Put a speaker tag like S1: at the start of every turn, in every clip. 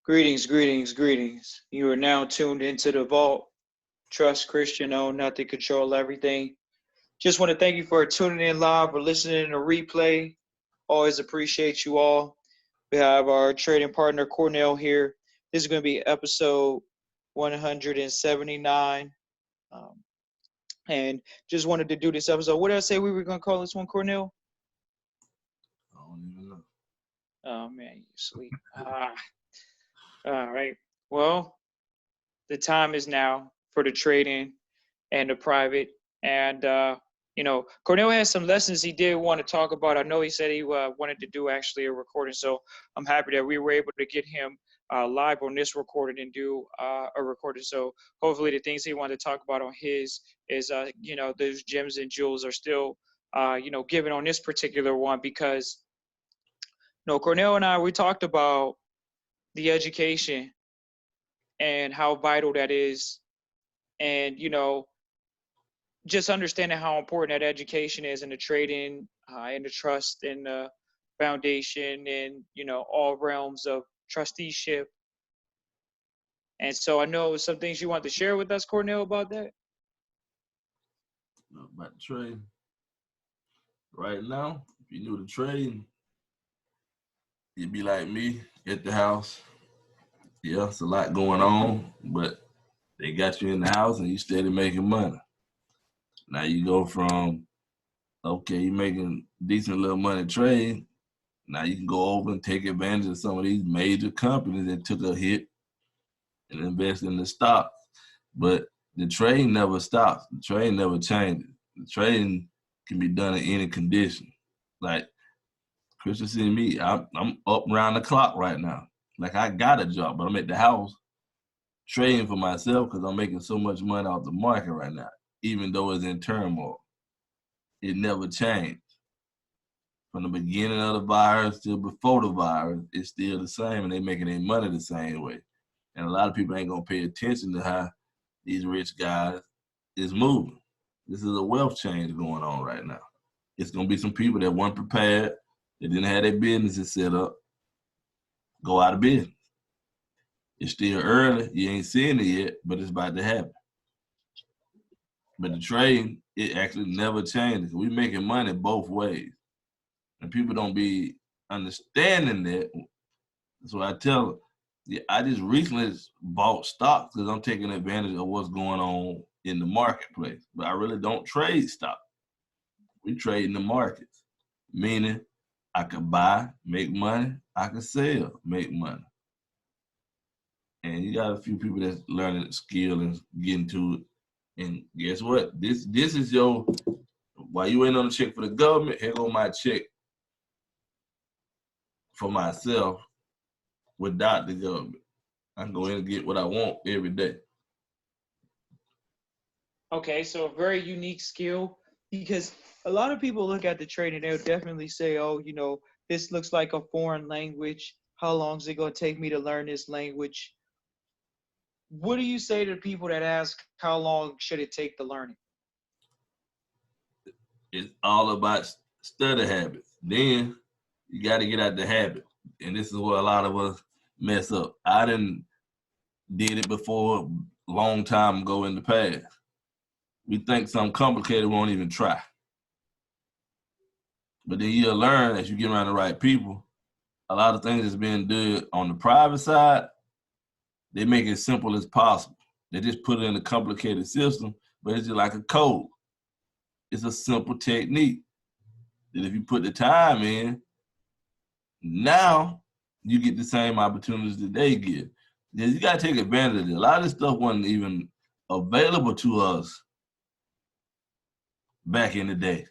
S1: Greetings, greetings, greetings. You are now tuned into the vault. Trust Christian, own nothing, control everything. Just want to thank you for tuning in live or listening to replay. Always appreciate you all. We have our trading partner Cornell here. This is going to be episode 179. Um, and just wanted to do this episode. What did I say we were going to call this one, Cornell?
S2: I don't even know.
S1: Oh, man, you sleep. All right. Well, the time is now for the trading and the private. And, Cornell has some lessons he did want to talk about. I know he said he wanted to do actually a recording. So I'm happy that we were able to get him live on this recording and do a recording. So hopefully the things he wanted to talk about on his is, those gems and jewels are still, given on this particular one because, Cornell and I, we talked about the education and how vital that is. And, just understanding how important that education is in the trading and the trust and the foundation and, all realms of trusteeship. And so I know some things you want to share with us, Cornell, about that.
S2: About the trade. Right now, if you knew the trade, you'd be like me at the house. Yeah, it's a lot going on, but they got you in the house and you steady making money. Now you go from, okay, you're making decent little money trade. Now you can go over and take advantage of some of these major companies that took a hit and invest in the stock. But the trade never stops. The trade never changes. The trading can be done in any condition. Like Christian see me, I'm up around the clock right now. Like I got a job, but I'm at the house trading for myself because I'm making so much money off the market right now, even though it's in turmoil. It never changed. From the beginning of the virus till before the virus, it's still the same, and they making their money the same way. And a lot of people ain't gonna pay attention to how these rich guys is moving. This is a wealth change going on right now. It's gonna be some people that weren't prepared, they didn't have their businesses set up, go out of business. It's still early, you ain't seeing it yet, but it's about to happen. But the trade, it actually never changes. We making money both ways. And people don't be understanding that. So I tell them, yeah, I just recently bought stocks because I'm taking advantage of what's going on in the marketplace. But I really don't trade stock. We trade in the markets, meaning I could buy, make money. I could sell, make money. And you got a few people that's learning the skill and getting to it. And guess what? This is your, while you ain't on a check for the government, here go my check for myself without the government. I can go in and get what I want every day.
S1: Okay, so a very unique skill because a lot of people look at the trade and they'll definitely say, oh, this looks like a foreign language. How long is it going to take me to learn this language? What do you say to people that ask how long should it take to learn it?
S2: It's all about study habits. Then you got to get out the habit. And this is where a lot of us mess up. I did it before a long time ago in the past. We think something complicated, we won't even try. But then you'll learn as you get around the right people, a lot of things that's being done on the private side, they make it simple as possible. They just put it in a complicated system, but it's just like a code. It's a simple technique that if you put the time in, now you get the same opportunities that they get. You got to take advantage of it. A lot of this stuff wasn't even available to us back in the day.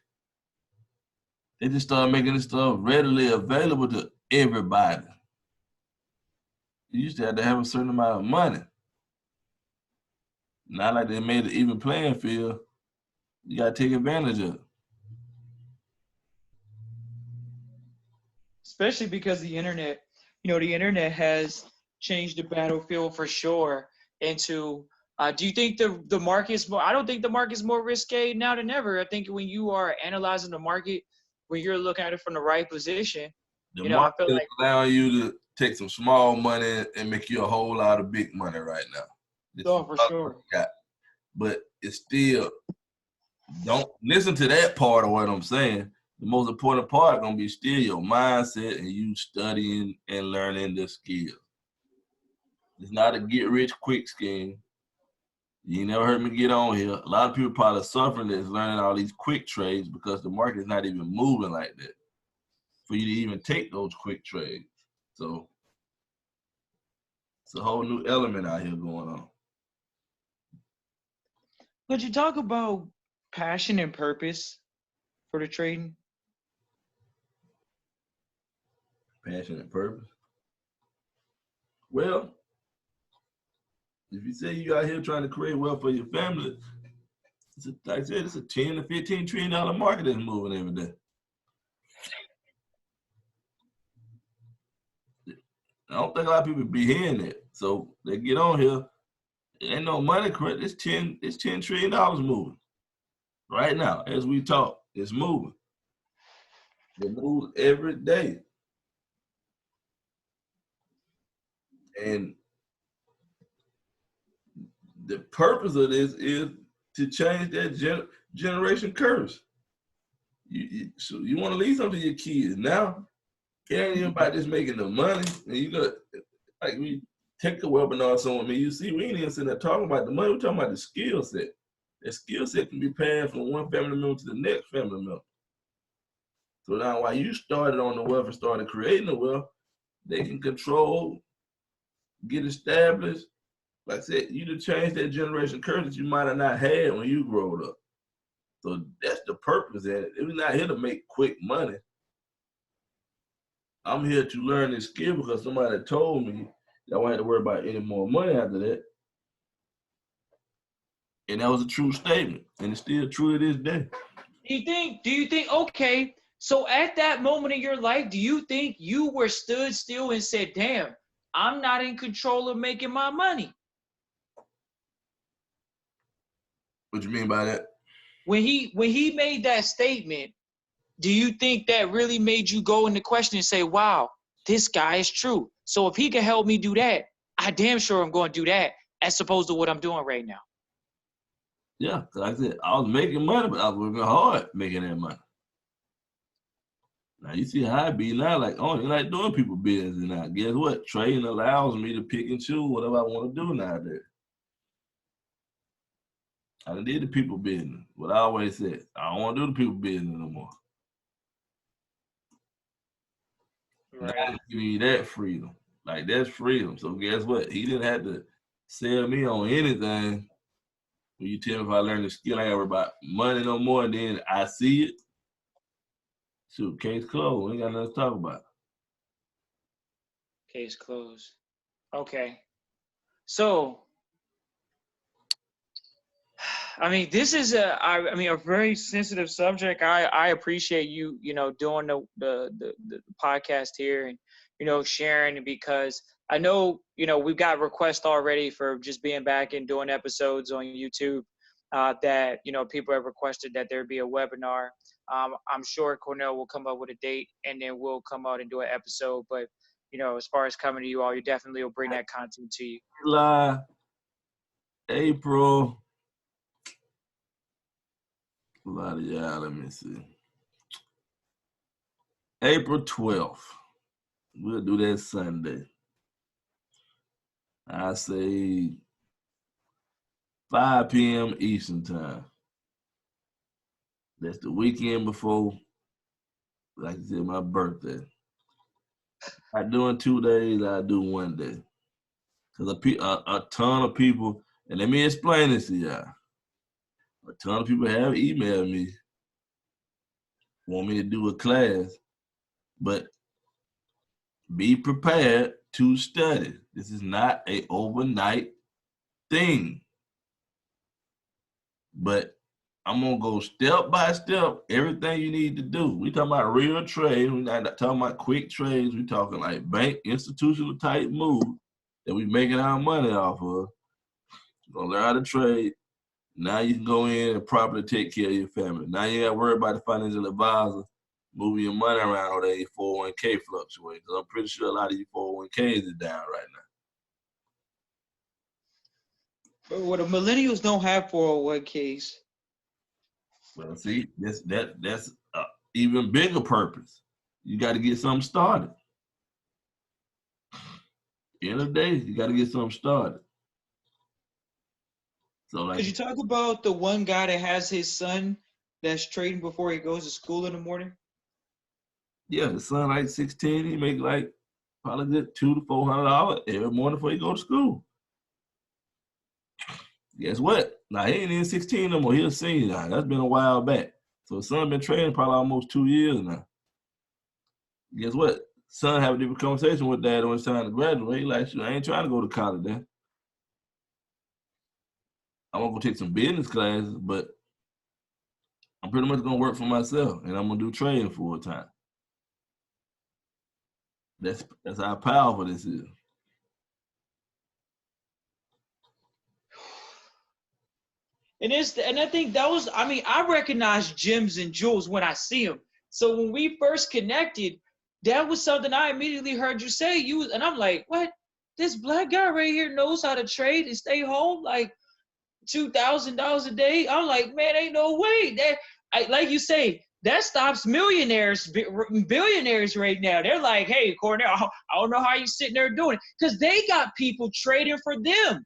S2: They just started making this stuff readily available to everybody. You used to have to have a certain amount of money. Not like they made an even playing field. You got to take advantage of it.
S1: Especially because the internet has changed the battlefield for sure into do you think the market's more? I don't think the market's more risque now than ever. I think when you are analyzing the market, when you're looking at it from the right position,
S2: The
S1: I
S2: market
S1: feel
S2: is
S1: like
S2: allowing you to take some small money and make you a whole lot of big money right now.
S1: Oh, for sure.
S2: But it's still, don't listen to that part of what I'm saying. The most important part is going to be still your mindset and you studying and learning the skills. It's not a get-rich-quick scheme. You never heard me get on here. A lot of people probably suffering that's learning all these quick trades because the market's not even moving like that for you to even take those quick trades. So it's a whole new element out here going on.
S1: Could you talk about passion and purpose for the trading?
S2: Passion and purpose. Well, if you say you out here trying to create wealth for your family, like I said, it's a $10 to $15 trillion market that's moving every day. I don't think a lot of people be hearing it. So they get on here. Ain't no money correct. It's $10 trillion moving. Right now, as we talk, it's moving. It moves every day. And the purpose of this is to change that generation curse. So you want to leave something to your kids. Now, it ain't even about just making the money. And you got, like, we take the webinar somewhere, you see, we ain't even sitting there talking about the money. We're talking about the skill set. That skill set can be passed from one family member to the next family member. So now while you started on the wealth and started creating the wealth, they can control, get established. Like I said, you to change that generation curse that you might have not had when you growed up. So that's the purpose of it. We're not here to make quick money. I'm here to learn this skill because somebody told me that I won't have to worry about any more money after that. And that was a true statement. And it's still true to this day.
S1: Do you think, okay, so at that moment in your life, do you think you were stood still and said, damn, I'm not in control of making my money?
S2: What you mean by that?
S1: When he made that statement, do you think that really made you go into question and say, wow, this guy is true. So if he can help me do that, I damn sure I'm going to do that as opposed to what I'm doing right now.
S2: Yeah, because like I said, I was making money, but I was working hard making that money. Now you see how I be now, like, oh, you like doing people business now. Guess what? Trading allows me to pick and choose whatever I want to do nowadays. I done did the people business. What I always said, I don't want to do the people business no more. Right. Now it's giving you that freedom. Like, that's freedom. So guess what? He didn't have to sell me on anything. When you tell me if I learn the skill, I ain't worry about money no more, and then I see it. Shoot, case closed. We ain't got nothing to talk about.
S1: Case closed. Okay. So, I mean, this is a very sensitive subject. I appreciate you, doing the podcast here and, sharing, because I know, we've got requests already for just being back and doing episodes on YouTube that, people have requested that there be a webinar. I'm sure Cornell will come up with a date and then we'll come out and do an episode. But, as far as coming to you all, you definitely will bring that content to you.
S2: July, April. A lot of y'all, let me see. April 12th. We'll do that Sunday. I say 5 p.m. Eastern time. That's the weekend before, like I said, my birthday. I doing 2 days, I do 1 day. Because a ton of people, and let me explain this to y'all. A ton of people have emailed me, want me to do a class, but be prepared to study. This is not an overnight thing. But I'm gonna go step by step, everything you need to do. We talking about real trade. We're not talking about quick trades. We talking like bank, institutional type move that we making our money off of. You're gonna learn how to trade. Now you can go in and properly take care of your family. Now you ain't gotta worry about the financial advisor moving your money around or your 401k fluctuates. I'm pretty sure a lot of your 401ks is down right now.
S1: But what the millennials don't have 401ks.
S2: Well, see, that's even bigger purpose. You got to get something started. End of the day, you got to get something started. So, like,
S1: Could you talk about the one guy that has his son that's trading before he goes to school in the morning?
S2: yeah, the son like 16, he make like probably good $200 to $400 every morning before he go to school. Guess what? Now he ain't even 16 no more. He a senior now. That's been a while back. So his son been trading probably almost 2 years now. Guess what? Son have a different conversation with dad when it's time to graduate. He like, I ain't trying to go to college then. I'm gonna go take some business classes, but I'm pretty much gonna work for myself and I'm gonna do trading full time. That's how powerful this is.
S1: And I think that was, I mean, I recognize gems and jewels when I see them. So when we first connected, that was something I immediately heard you say. And I'm like, what? This black guy right here knows how to trade and stay home like $2,000 a day. I'm like, man, ain't no way. Like you say, that stops millionaires, billionaires right now. They're like, hey, Cornell, I don't know how you sitting there doing it, because they got people trading for them.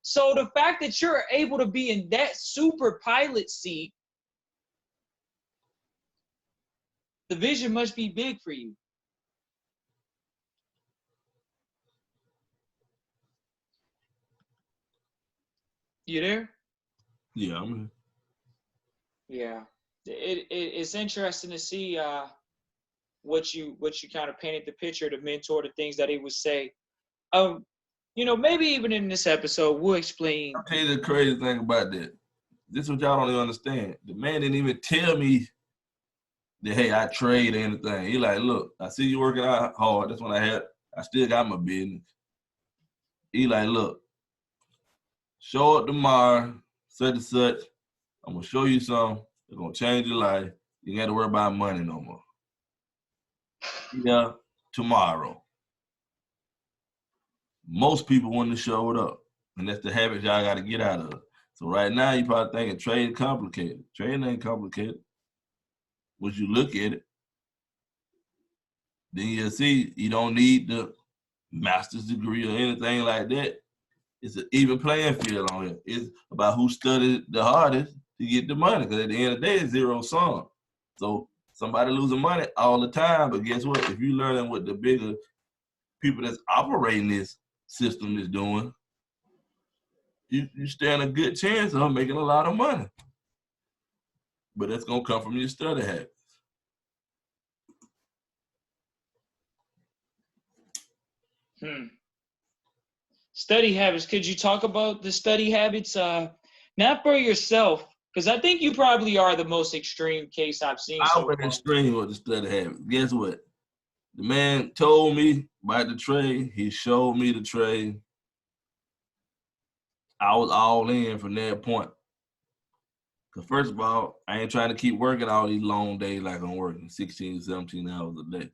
S1: So the fact that you're able to be in that super pilot seat, the vision must be big for you. You there?
S2: Yeah, I'm
S1: Yeah. It's interesting to see what you kind of painted the picture, the mentor, the things that he would say. Maybe even in this episode, we'll explain.
S2: I'll tell you the crazy thing about that. This is what y'all don't even understand. The man didn't even tell me that, hey, I trade or anything. He like, look, I see you working out hard. That's when I still got my business. He like, look, show up tomorrow, such and such. I'm gonna show you something. It's gonna change your life. You ain't got to worry about money no more. Yeah, tomorrow. Most people wouldn't have showed up. And that's the habit y'all got to get out of. So right now, you probably thinking trading complicated. Trading ain't complicated. Once you look at it, then you'll see you don't need the master's degree or anything like that. It's an even playing field on here. It's about who studied the hardest to get the money. Because at the end of the day, it's zero sum. So somebody losing money all the time. But guess what? If you learning what the bigger people that's operating this system is doing, you stand a good chance of making a lot of money. But that's gonna come from your study habits.
S1: Study habits. Could you talk about the study habits? Not for yourself, because I think you probably are the most extreme case I've seen
S2: I
S1: so
S2: went
S1: far.
S2: extreme with the study habits. Guess what? The man told me about the trade. He showed me the trade. I was all in from that point. Because first of all, I ain't trying to keep working all these long days like I'm working 16, 17 hours a day.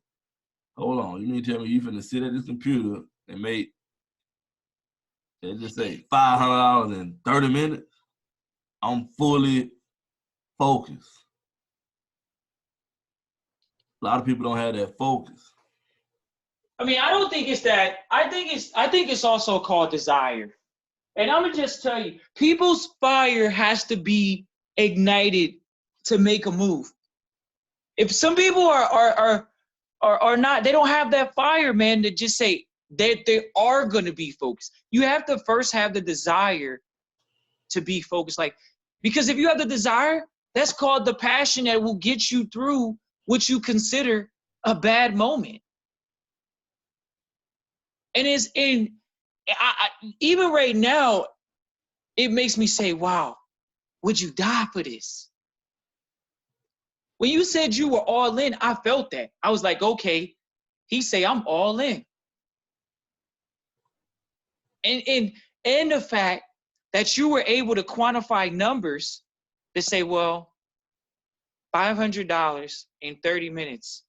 S2: Hold on. You mean to tell me you finna sit at this computer and make, let's just say, $500 in 30 minutes? I'm fully focused. A lot of people don't have that focus.
S1: I mean, I don't think it's that. I think it's also called desire. And I'm gonna just tell you, people's fire has to be ignited to make a move. If some people are not, they don't have that fire, man, to just say they are gonna be focused. You have to first have the desire to be focused. Like, because if you have the desire, that's called the passion that will get you through what you consider a bad moment. And it's in even right now, it makes me say, wow, would you die for this? When you said you were all in, I felt that. I was like, okay, he say I'm all in. And the fact that you were able to quantify numbers to say, well, $500 in 30 minutes.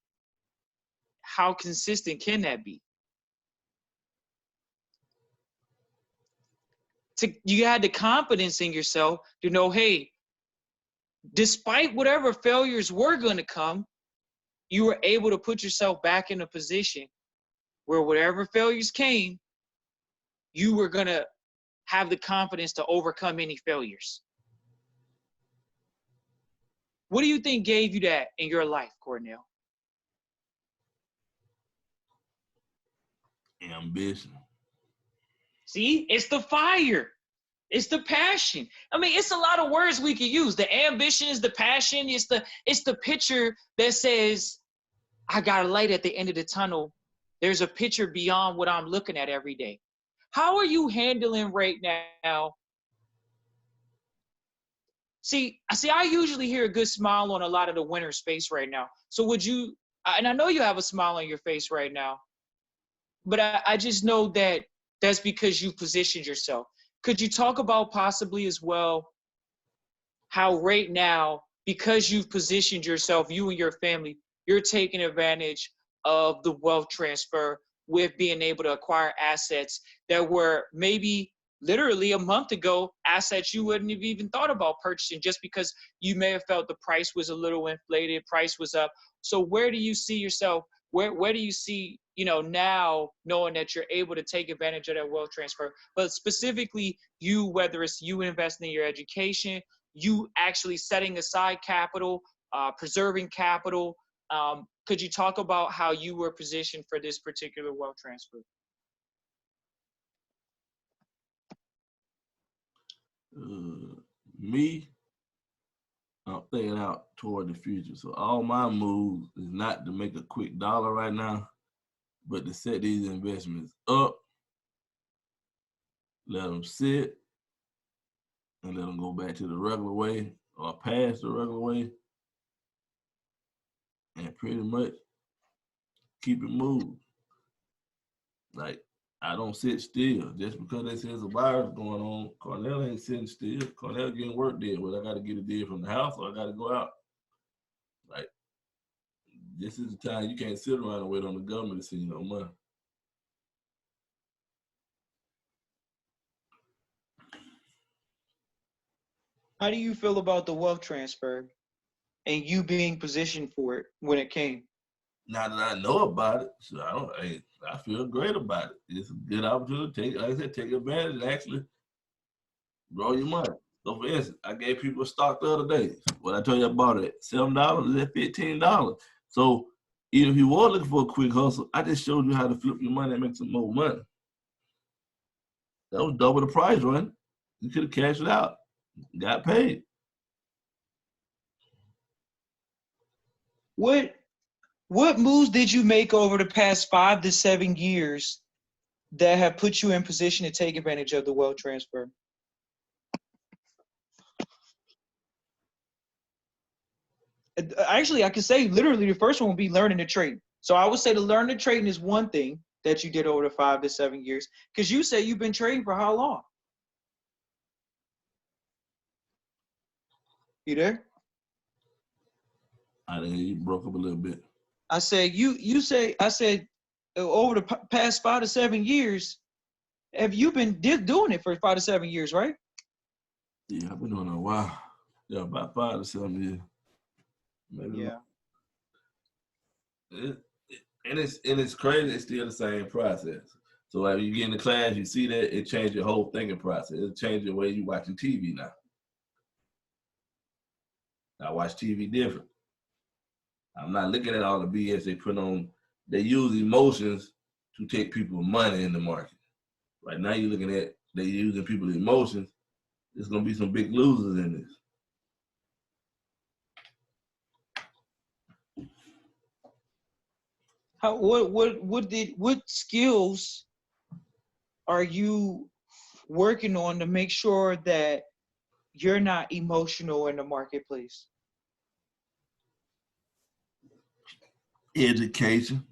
S1: How consistent can that be? You had the confidence in yourself to know, hey, despite whatever failures were going to come, you were able to put yourself back in a position where whatever failures came, you were going to have the confidence to overcome any failures. What do you think gave you that in your life, Cornell?
S2: Ambition.
S1: See, it's the fire. It's the passion. I mean, it's a lot of words we could use. The ambition is the passion. It's the picture that says, I got a light at the end of the tunnel. There's a picture beyond what I'm looking at every day. How are you handling right now? See, I usually hear a good smile on a lot of the winners' face right now. So would you, and I know you have a smile on your face right now, but I just know that that's because you positioned yourself. Could you talk about possibly as well how right now, because you've positioned yourself, you and your family, you're taking advantage of the wealth transfer with being able to acquire assets that were maybe literally a month ago, assets you wouldn't have even thought about purchasing just because you may have felt the price was a little inflated, price was up. So where do you see yourself? Where do you see, now knowing that you're able to take advantage of that wealth transfer, but specifically you, whether it's you investing in your education, you actually setting aside capital, preserving capital. Could you talk about how you were positioned for this particular wealth transfer?
S2: Me, I'm thinking out toward the future. So all my moves is not to make a quick dollar right now, but to set these investments up, let them sit, and let them go back to the regular way or past the regular way, and pretty much keep it moving. Like, I don't sit still. Just because they say there's a virus going on, Cornell ain't sitting still. Cornell getting work did. Well, I got to get a deal from the house or I got to go out. Like, this is the time you can't sit around and wait on the government to send you no money.
S1: How do you feel about the wealth transfer and you being positioned for it when it came?
S2: Now that I know about it, so I feel great about it. It's a good opportunity to take, like I said, take advantage and actually grow your money. So for instance, I gave people a stock the other day. What I told you about it, $7 is at $15. So even if you were looking for a quick hustle, I just showed you how to flip your money and make some more money. That was double the price, right? You could have cashed it out, got paid.
S1: What moves did you make over the past 5 to 7 years that have put you in position to take advantage of the wealth transfer? Actually, I could say literally the first one would be learning to trade. So I would say to learn to trading is one thing that you did over the 5 to 7 years. Because you say you've been trading for how long? You there?
S2: I think you broke up a little bit.
S1: I said I said over the past 5 to 7 years, have you been doing it for 5 to 7 years, right?
S2: Yeah, I've been doing it a while. Yeah, about 5 to 7 years. Maybe
S1: Yeah.
S2: and it's crazy. It's still the same process. So like you get in the class, you see that it changed your whole thinking process. It changed the way you watching TV now. I watch TV different. I'm not looking at all the BS they put on. They use emotions to take people's money in the market. Right now, you're looking at they using people's emotions. There's gonna be some big losers in this.
S1: What skills are you working on to make sure that you're not emotional in the marketplace?
S2: Education.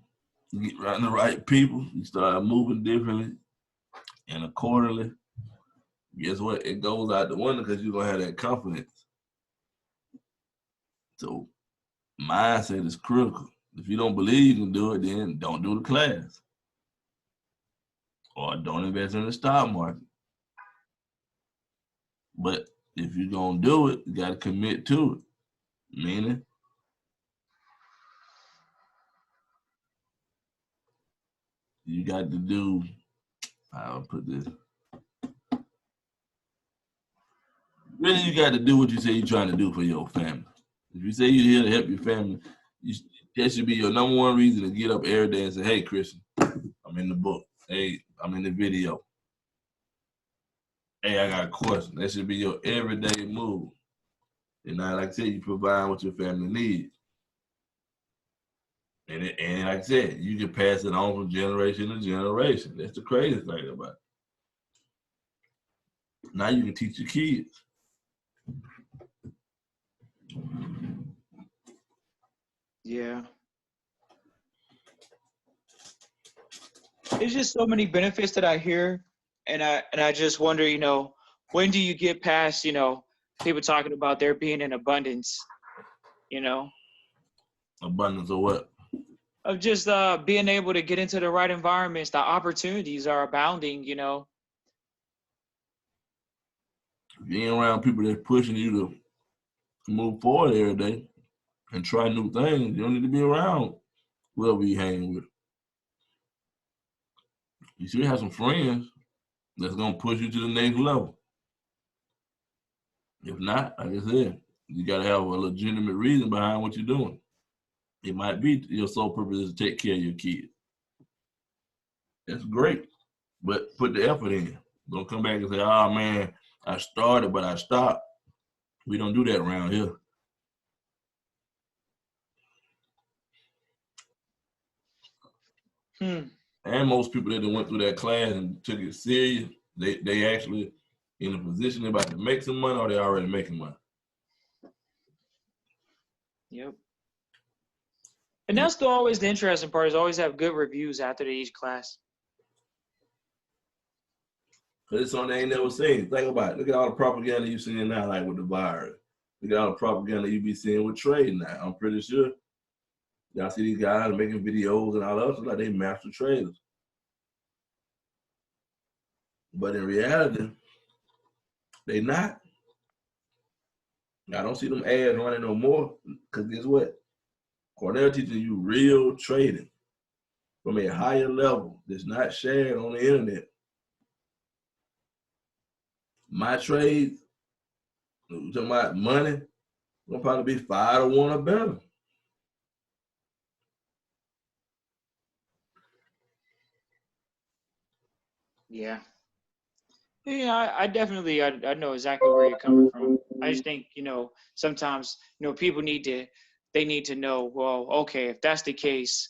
S2: You get around the right people. You start moving differently and accordingly. Guess what? It goes out the window because you're gonna have that confidence. So mindset is critical. If you don't believe you can do it, then don't do the class. Or don't invest in the stock market. But if you're going to do it, you got to commit to it. Meaning, you got to do, I'll put this. Really, you got to do what you say you're trying to do for your family. If you say you're here to help your family, that should be your number one reason to get up every day and say, hey, Christian, I'm in the book. Hey, I'm in the video. Hey, I got a question. That should be your everyday move. And now, like I said, you provide what your family needs. And like I said, you can pass it on from generation to generation. That's the crazy thing about it. Now you can teach your kids.
S1: Yeah. There's just so many benefits that I hear, and I just wonder, when do you get past, people talking about there being an abundance,
S2: Abundance of what?
S1: of just being able to get into the right environments. The opportunities are abounding,
S2: Being around people that's pushing you to move forward every day and try new things, you don't need to be around whoever you hang with. You should have some friends that's going to push you to the next level. If not, like I said, you got to have a legitimate reason behind what you're doing. It might be your sole purpose is to take care of your kids. That's great, but put the effort in. Don't come back and say, oh man, I started, but I stopped. We don't do that around here. And most people that went through that class and took it serious, they actually in a position they're about to make some money or they're already making money.
S1: Yep. And that's always the interesting part, is always have good reviews after each class.
S2: Because it's something they ain't never seen. Think about it. Look at all the propaganda you're seeing now, like with the virus. Look at all the propaganda you be seeing with trade now. I'm pretty sure y'all see these guys making videos and all that stuff like they master traders. But in reality, they not. I don't see them ads running no more. Because guess what? Cornell teaching you real trading from a higher level that's not shared on the internet. My trades, we're talking about money, will probably be 5 to 1 or better.
S1: Yeah. Yeah, I definitely, I know exactly where you're coming from. I just think, sometimes, people they need to know, well, okay, if that's the case,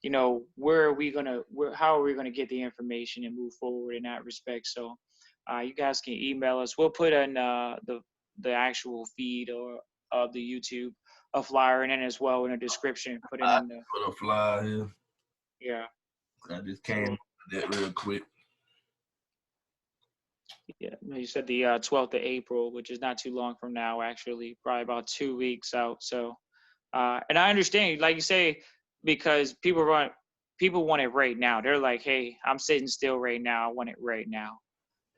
S1: how are we gonna get the information and move forward in that respect? So, you guys can email us. We'll put in the actual feed or of the YouTube a flyer in it as well in the description. Put it in the.
S2: Put a flyer here.
S1: Yeah.
S2: I just came that real quick.
S1: Yeah, you said the 12th of April, which is not too long from now, actually, probably about 2 weeks out. So, and I understand, like you say, because people want it right now. They're like, hey, I'm sitting still right now. I want it right now.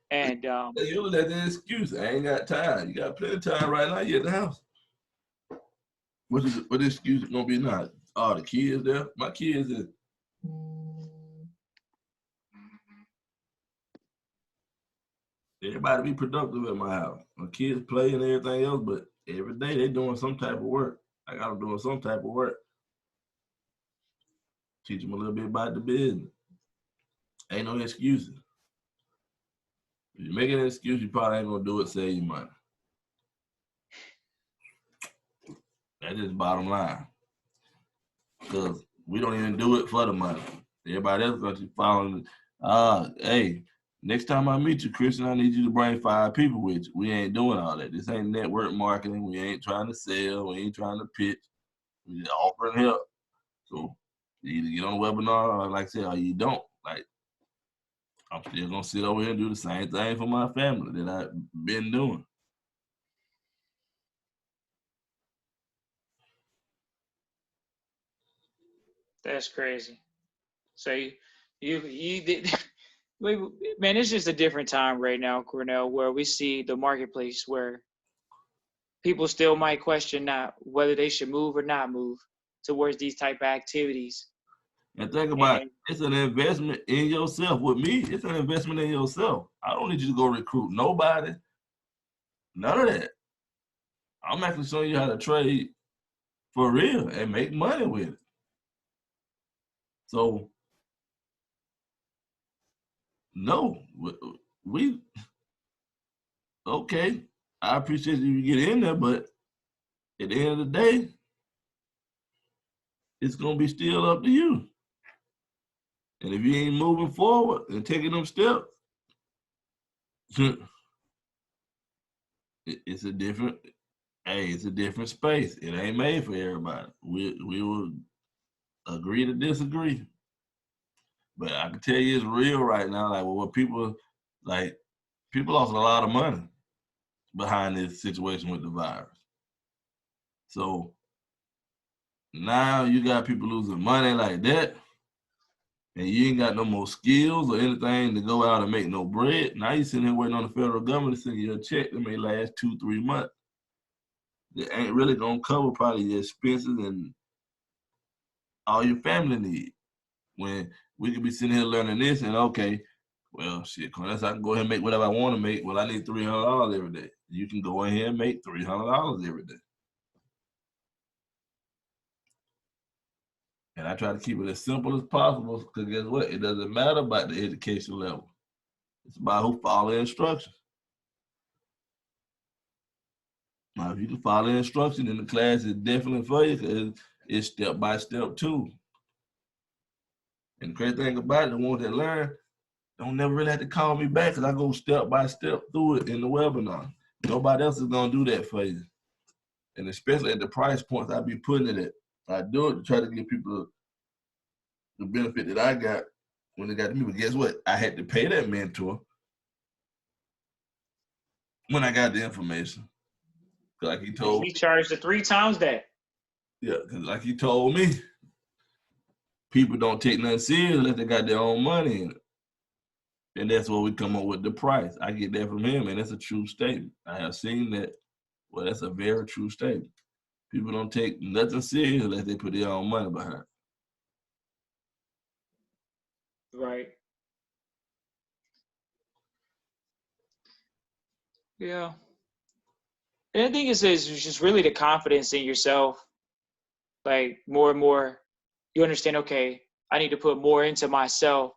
S1: And
S2: You look at the excuse. I ain't got time. You got plenty of time right now. You at the house. What the excuse gonna be now? Oh, the kids there. My kids is. Everybody be productive at my house. My kids play and everything else, but every day they doing some type of work. I got them doing some type of work. Teach them a little bit about the business. Ain't no excuses. If you make an excuse, you probably ain't gonna do it, save your money. That's just bottom line. Because we don't even do it for the money. Everybody else gonna keep following. Hey, next time I meet you, Christian, I need you to bring 5 people with you. We ain't doing all that. This ain't network marketing. We ain't trying to sell. We ain't trying to pitch. We just offering help. So you either get on the webinar, or like I said, or you don't. Like, I'm still gonna sit over here and do the same thing for my family that I've been doing.
S1: That's crazy. So you did. Wait, man, it's just a different time right now, Cornell, where we see the marketplace where people still might question not whether they should move or not move towards these type of activities.
S2: And think about it,
S1: And
S2: it's an investment in yourself. With me, it's an investment in yourself. I don't need you to go recruit nobody, none of that. I'm actually showing you how to trade for real and make money with it. So no, we okay. I appreciate you get in there, but at the end of the day, it's gonna be still up to you. And if you ain't moving forward and taking them steps, it's a different. Hey, it's a different space. It ain't made for everybody. We will agree to disagree, but I can tell you it's real right now. Like what people like, people lost a lot of money behind this situation with the virus. So now you got people losing money like that, and you ain't got no more skills or anything to go out and make no bread. Now you sitting here waiting on the federal government to send you a check that may last 2-3 months. That ain't really gonna cover probably your expenses and all your family needs. When we could be sitting here learning this and okay, well shit, unless I can go ahead and make whatever I want to make, well I need $300 every day. You can go in here and make $300 every day. And I try to keep it as simple as possible because guess what? It doesn't matter about the education level. It's about who follow instructions. Now, if you can follow instructions, then the class is definitely for you because it's step by step too. And the crazy thing about it, the ones that learn don't never really have to call me back because I go step by step through it in the webinar. Nobody else is gonna do that for you. And especially at the price points I be putting it at. I do it to try to give people the benefit that I got when they got to me. But guess what? I had to pay that mentor when I got the information. Like he
S1: and
S2: told
S1: he charged the 3 times that.
S2: yeah, because like he told me, people don't take nothing serious unless they got their own money in it. And that's where we come up with the price. I get that from him, and that's a true statement. I have seen that. Well, that's a very true statement. People don't take nothing serious unless they put their own money behind it.
S1: Right. Yeah. And I think it's just really the confidence in yourself. Like more and more, you understand, okay, I need to put more into myself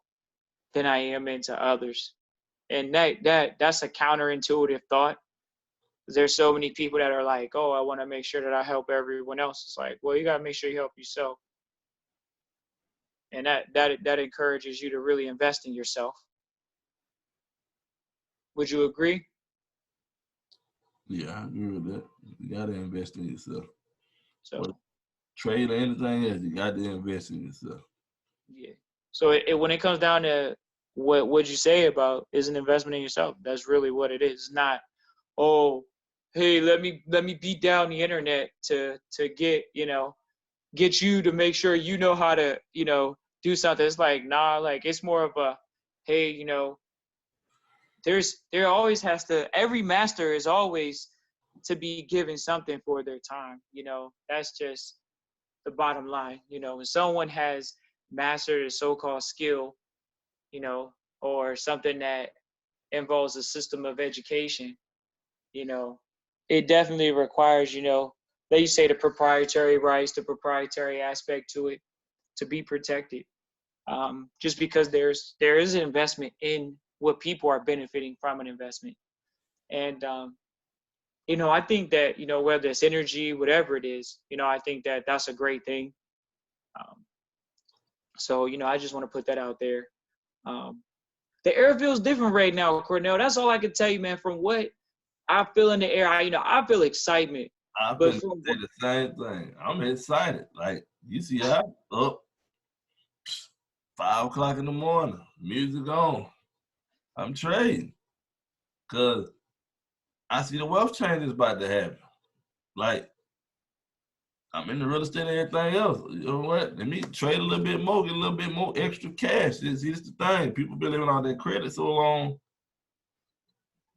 S1: than I am into others. And that's a counterintuitive thought. There's so many people that are like, oh, I want to make sure that I help everyone else. It's like, well, you gotta make sure you help yourself. And that encourages you to really invest in yourself. Would you agree?
S2: Yeah, I agree with that. You got to invest in yourself. Whether
S1: So
S2: trade or anything else, you got to invest in yourself.
S1: yeah. So when it comes down to what you say about is an investment in yourself, that's really what it is. It's not, oh, hey, let me beat down the internet to get you to make sure you know how to do something. It's like, nah, like it's more of a, hey, there always has to, every master is always to be given something for their time. That's just the bottom line. When someone has mastered a so-called skill, you know or something that involves a system of education, you know it definitely requires, they say, the proprietary rights, the proprietary aspect to it, to be protected. Just because there is an investment in what people are benefiting from an investment. And I think that, whether it's energy, whatever it is, I think that that's a great thing. um, so I just want to put that out there. The air feels different right now, Cornell. That's all I can tell you, man. From what I feel in the air, I feel excitement.
S2: I
S1: But
S2: feel
S1: from
S2: say the same thing. I'm excited. Like you see, I up 5 o'clock in the morning, music on. I'm trading because I see the wealth change is about to happen. Like I'm in the real estate and everything else. You know what? Let me trade a little bit more, get a little bit more extra cash. See, this is the thing. People been living on their credit so long.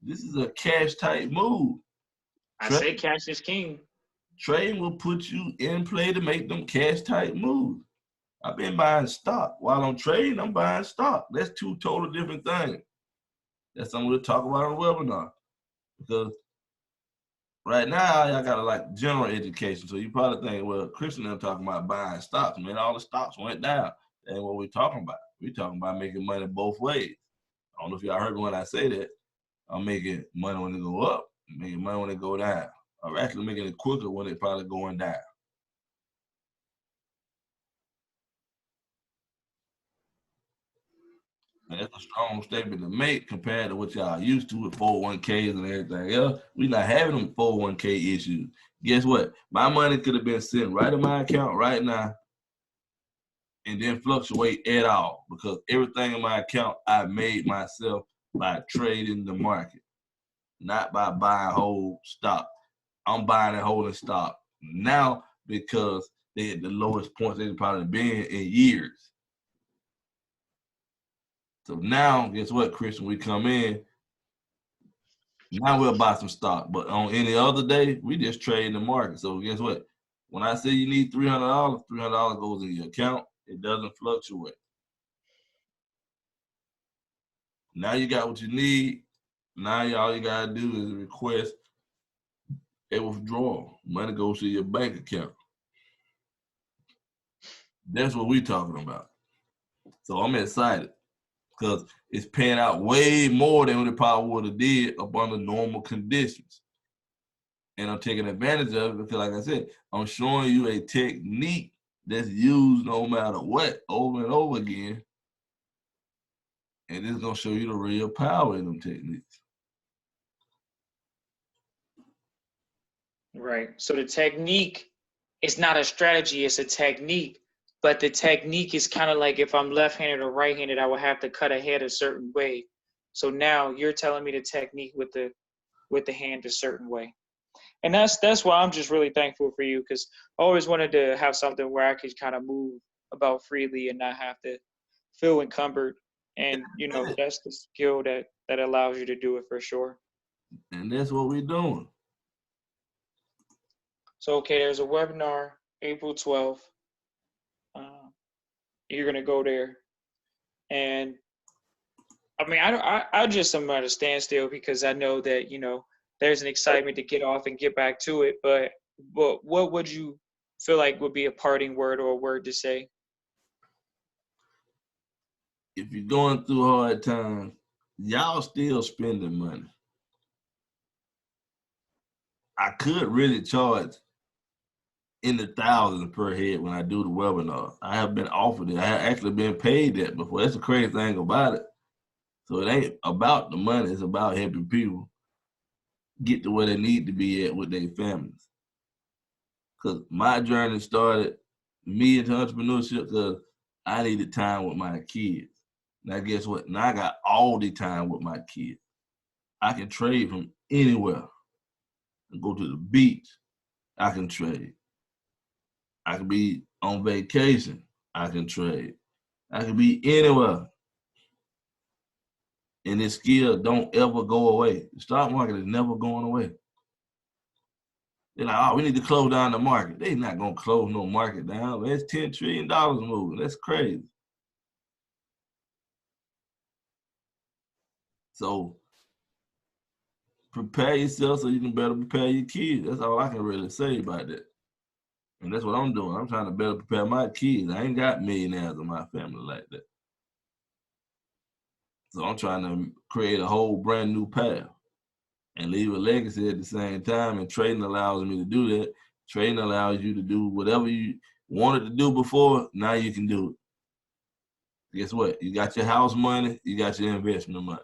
S2: This is a cash type move.
S1: I say cash is king.
S2: Trading will put you in play to make them cash type moves. I've been buying stock. While I'm trading, I'm buying stock. That's two total different things. That's something we'll talk about on the webinar. Because right now, y'all got like general education. So you probably think, well, Christian and talking about buying stocks. Man, all the stocks went down. That ain't what we're talking about. We're talking about making money both ways. I don't know if y'all heard me when I say that. I'm making money when it go up, making money when it go down. I'm actually making it quicker when it probably going down. And that's a strong statement to make compared to what y'all used to with 401ks and everything else. We not having them 401k issues. Guess what? My money could have been sitting right in my account right now and didn't fluctuate at all because everything in my account I made myself by trading the market, not by buying whole stock. I'm buying and holding stock now because they at the lowest points they've probably been in years. So now, guess what, Christian? We come in, now we'll buy some stock. But on any other day, we just trade in the market. So guess what? When I say you need $300, $300 goes in your account. It doesn't fluctuate. Now you got what you need. Now all you gotta do is request a withdrawal. Money goes to your bank account. That's what we're talking about. So I'm excited because it's paying out way more than what it probably would have did up under normal conditions. And I'm taking advantage of it because, like I said, I'm showing you a technique that's used no matter what over and over again. And it's going to show you the real power in them techniques.
S1: Right. So the technique is not a strategy, it's a technique. But the technique is kind of like if I'm left-handed or right-handed, I would have to cut a head a certain way. So now you're telling me the technique with the hand a certain way. And that's why I'm just really thankful for you, because I always wanted to have something where I could kind of move about freely and not have to feel encumbered. And that's the skill that allows you to do it for sure.
S2: And that's what we're doing.
S1: So okay, there's a webinar April 12th. You're gonna go there, and I mean I just am at a standstill because I know that there's an excitement to get off and get back to it. But what would you feel like would be a parting word or a word to say?
S2: If you're going through hard times, y'all still spending money. I could really charge in the thousands per head when I do the webinar. I have been offered it. I have actually been paid that before. That's the crazy thing about it. So it ain't about the money. It's about helping people get to where they need to be at with their families. Because my journey started me into entrepreneurship because I needed time with my kids. Now guess what? Now I got all the time with my kids. I can trade from anywhere. I can go to the beach. I can trade. I can be on vacation. I can trade. I can be anywhere. And this skill don't ever go away. The stock market is never going away. They're like, oh, we need to close down the market. They're not going to close no market down. That's $10 trillion moving. That's crazy. So prepare yourself so you can better prepare your kids. That's all I can really say about that. And that's what I'm doing. I'm trying to better prepare my kids. I ain't got millionaires in my family like that. So I'm trying to create a whole brand new path and leave a legacy at the same time. And trading allows me to do that. Trading allows you to do whatever you wanted to do before. Now you can do it. Guess what? You got your house money. You got your investment money.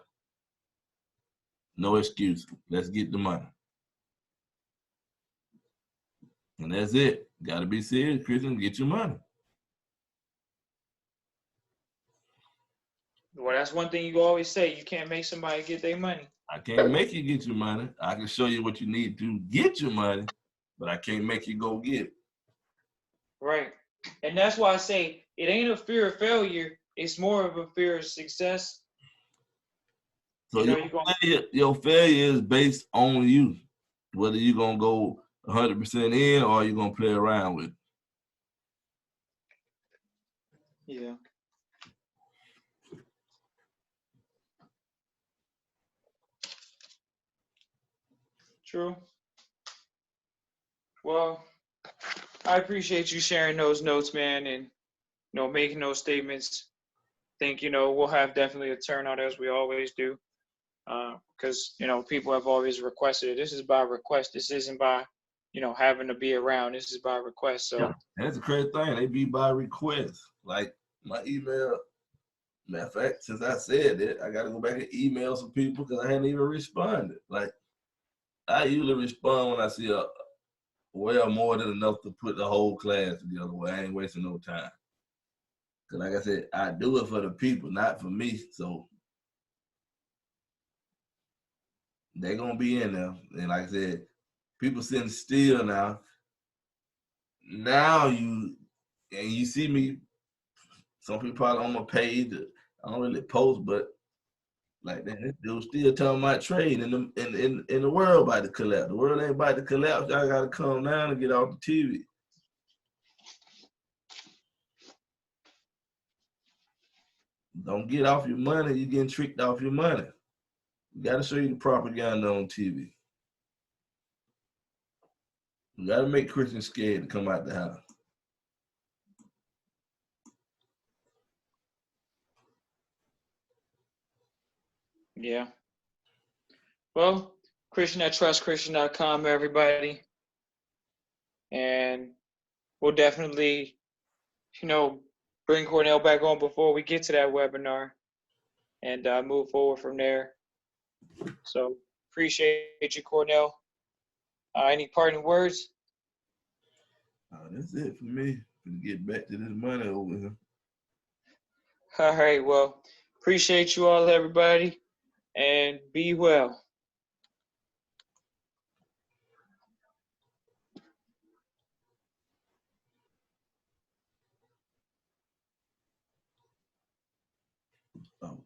S2: No excuse. Let's get the money. And that's it. Got to be serious, Christian. Get your money.
S1: Well, that's one thing you always say. You can't make somebody get their money.
S2: I can't make you get your money. I can show you what you need to get your money, but I can't make you go get it.
S1: Right. And that's why I say it ain't a fear of failure. It's more of a fear of success.
S2: So
S1: You're going
S2: your failure is based on you, whether you're gonna go 100% in or you're gonna play around with it.
S1: yeah. True. Well, I appreciate you sharing those notes, man, and making those statements. Think we'll have definitely a turnout as we always do, because people have always requested it. This is by request. This isn't by having to be around. This is by request. So
S2: Yeah, that's a crazy thing. They be by request. Like my email. Matter of fact, since I said that, I got to go back and email some people because I hadn't even responded. Like I usually respond when I see more than enough to put the whole class together where I ain't wasting no time. Cause like I said, I do it for the people, not for me. So they're gonna be in there. And like I said, people sitting still now. Now you see me. Some people probably on my page. I don't really post, but like that, this dude still talking about trade in the world about to collapse. The world ain't about to collapse. Y'all gotta come down and get off the TV. Don't get off your money. You're getting tricked off your money. You gotta show you the propaganda on TV. You gotta make Christians scared to come out the house.
S1: yeah. Well, Christian at trustchristian.com, everybody, and we'll definitely bring Cornell back on before we get to that webinar and move forward from there. So appreciate you, Cornell. Any parting words?
S2: That's it for me. Gonna get back to this money over here.
S1: All right. Well, appreciate you all, everybody, and be well.
S2: Oh.